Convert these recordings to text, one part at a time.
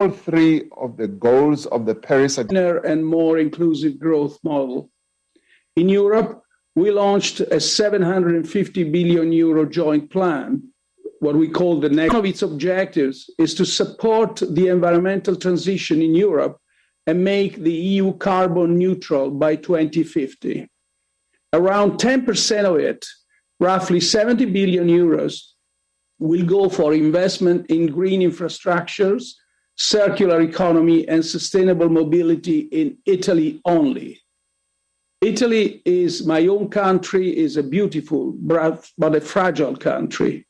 all three of the goals of the Paris Agreement and more inclusive growth model. In Europe, we launched a 750 billion euro joint plan. What we call the next. One of its objectives is to support the environmental transition in Europe and make the EU carbon neutral by 2050. Around 10% of it, roughly 70 billion euros, will go for investment in green infrastructures, circular economy, and sustainable mobility in Italy only. Italy is my own country, is a beautiful but a fragile country.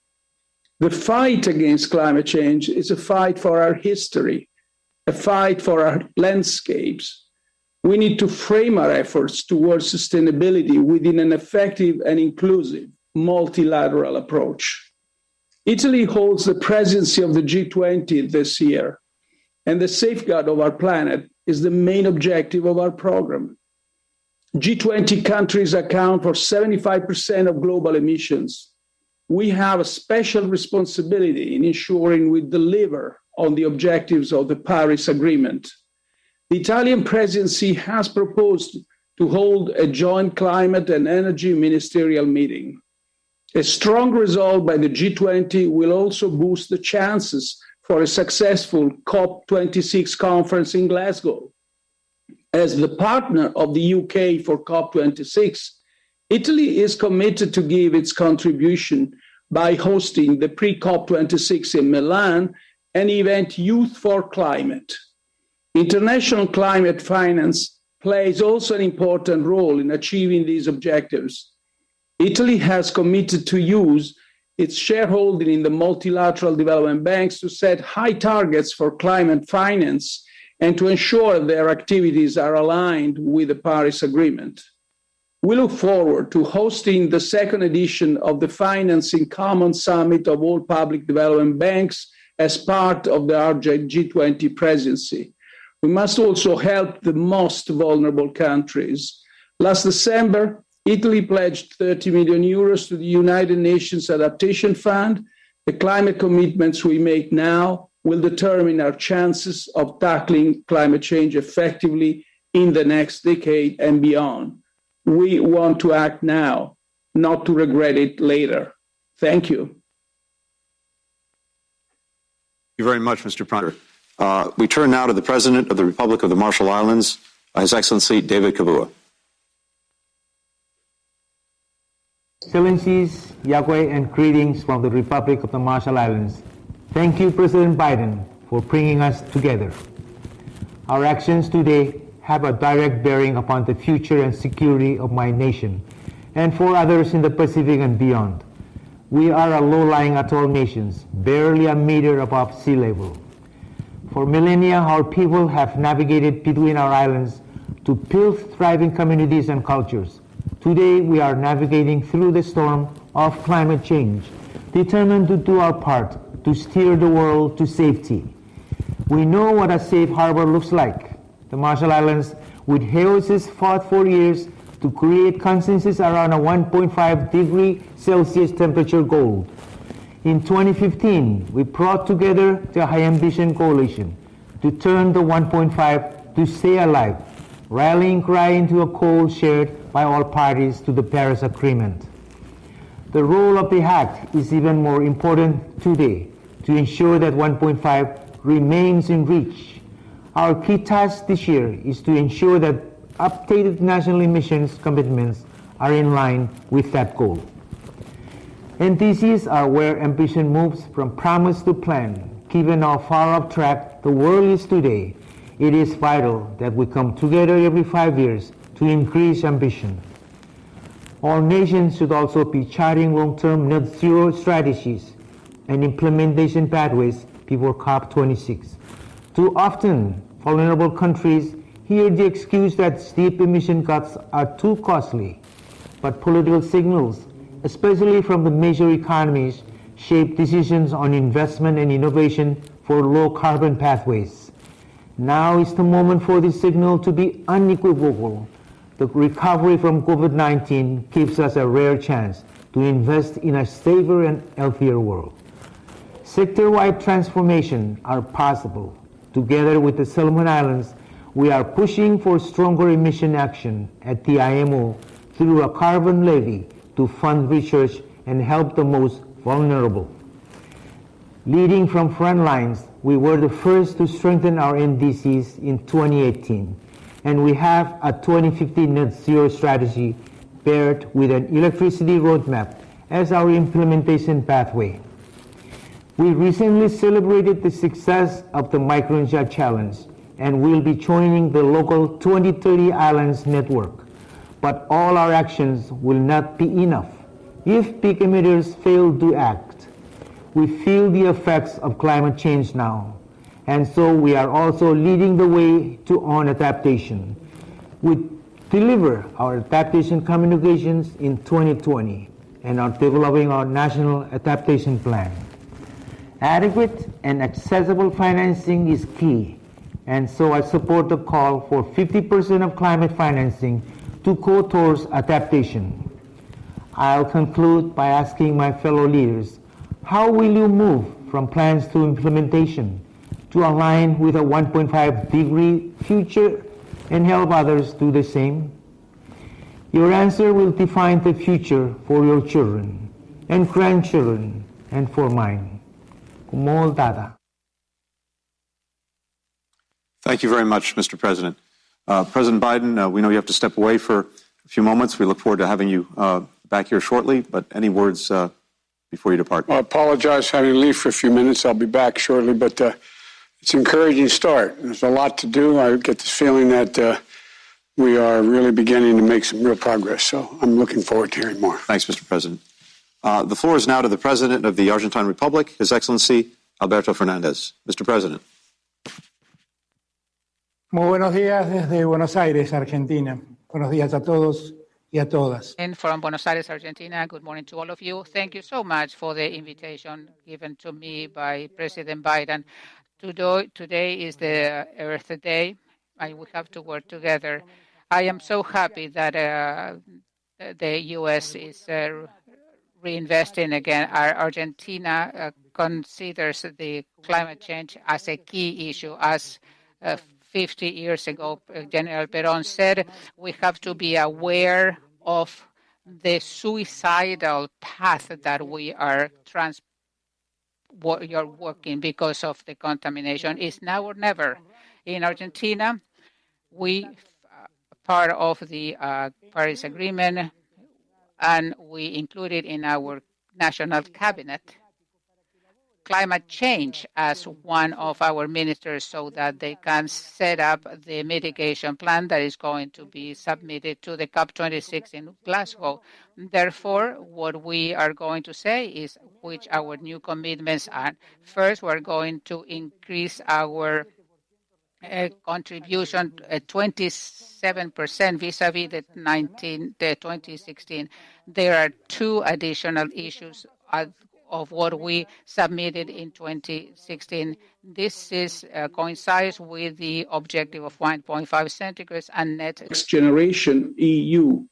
The fight against climate change is a fight for our history, a fight for our landscapes. We need to frame our efforts towards sustainability within an effective and inclusive multilateral approach. Italy holds the presidency of the G20 this year, and the safeguard of our planet is the main objective of our program. G20 countries account for 75% of global emissions. We have a special responsibility in ensuring we deliver on the objectives of the Paris Agreement. The Italian presidency has proposed to hold a joint climate and energy ministerial meeting. A strong resolve by the G20 will also boost the chances for a successful COP26 conference in Glasgow. As the partner of the UK for COP26, Italy is committed to give its contribution by hosting the pre-COP26 in Milan, an event Youth for Climate. International climate finance plays also an important role in achieving these objectives. Italy has committed to use its shareholding in the multilateral development banks to set high targets for climate finance and to ensure their activities are aligned with the Paris Agreement. We look forward to hosting the second edition of the Financing Common Summit of all public development banks as part of the G20 presidency. We must also help the most vulnerable countries. Last December, Italy pledged 30 million euros to the United Nations Adaptation Fund. The climate commitments we make now will determine our chances of tackling climate change effectively in the next decade and beyond. We want to act now, not to regret it later. Thank you. Thank you very much, Mr. Prime Minister. We turn now to the President of the Republic of the Marshall Islands, His Excellency David Kavua. Excellencies, Yahweh, and greetings from the Republic of the Marshall Islands. Thank you, President Biden, for bringing us together. Our actions today have a direct bearing upon the future and security of my nation and for others in the Pacific and beyond. We are a low-lying atoll nation, barely a meter above sea level. For millennia, our people have navigated between our islands to build thriving communities and cultures. Today, we are navigating through the storm of climate change, determined to do our part to steer the world to safety. We know what a safe harbor looks like. The Marshall Islands, with Haoses, fought for years to create consensus around a 1.5 degree Celsius temperature goal. In 2015, we brought together the High Ambition Coalition to turn the 1.5 to stay alive, rallying cry into a call shared by all parties to the Paris Agreement. The role of the Act is even more important today to ensure that 1.5 remains in reach. Our key task this year is to ensure that updated national emissions commitments are in line with that goal. NDCs are where ambition moves from promise to plan. Given how far off track the world is today, it is vital that we come together every 5 years to increase ambition. All nations should also be charting long-term net zero strategies and implementation pathways before COP26. Too often, vulnerable countries hear the excuse that steep emission cuts are too costly, but political signals, especially from the major economies, shape decisions on investment and innovation for low-carbon pathways. Now is the moment for this signal to be unequivocal. The recovery from COVID-19 gives us a rare chance to invest in a safer and healthier world. Sector-wide transformation are possible. Together with the Solomon Islands, we are pushing for stronger emission action at the IMO through a carbon levy to fund research and help the most vulnerable. Leading from front lines, we were the first to strengthen our NDCs in 2018, and we have a 2050 net zero strategy paired with an electricity roadmap as our implementation pathway. We recently celebrated the success of the Micronesia Challenge, and we'll be joining the local 2030 Islands Network. But all our actions will not be enough if big emitters fail to act. We feel the effects of climate change now, and so we are also leading the way to on adaptation. We deliver our adaptation communications in 2020 and are developing our national adaptation plan. Adequate and accessible financing is key, and so I support the call for 50% of climate financing to go towards adaptation. I'll conclude by asking my fellow leaders, how will you move from plans to implementation to align with a 1.5-degree future and help others do the same? Your answer will define the future for your children and grandchildren and for mine. Kumol Dada. Thank you very much, Mr. President. President Biden, we know you have to step away for a few moments. We look forward to having you back here shortly, but any words before you depart? I apologize for having to leave for a few minutes. I'll be back shortly, but it's an encouraging start. There's a lot to do. I get this feeling that we are really beginning to make some real progress, so I'm looking forward to hearing more. Thanks, Mr. President. The floor is now to the President of the Argentine Republic, His Excellency Alberto Fernandez. Mr. President. Muy buenos días desde Buenos Aires, Argentina. Buenos días a todos y a todas. And from Buenos Aires, Argentina, good morning to all of you. Thank you so much for the invitation given to me by President Biden. Today is the Earth Day, and we have to work together. I am so happy that the U.S. is reinvesting again. Argentina considers the climate change as a key issue. As 50 years ago, General Perón said, we have to be aware of the suicidal path that we are working because of the contamination. It's now or never. In Argentina, we part of the Paris Agreement, and we included in our national cabinet climate change as one of our ministers so that they can set up the mitigation plan that is going to be submitted to the COP26 in Glasgow. Therefore, what we are going to say is which our new commitments are. First, we're going to increase our contribution 27% vis-a-vis the 2016. There are two additional issues of what we submitted in 2016. This is coincides with the objective of 1.5 centigrades and net. Next generation EU.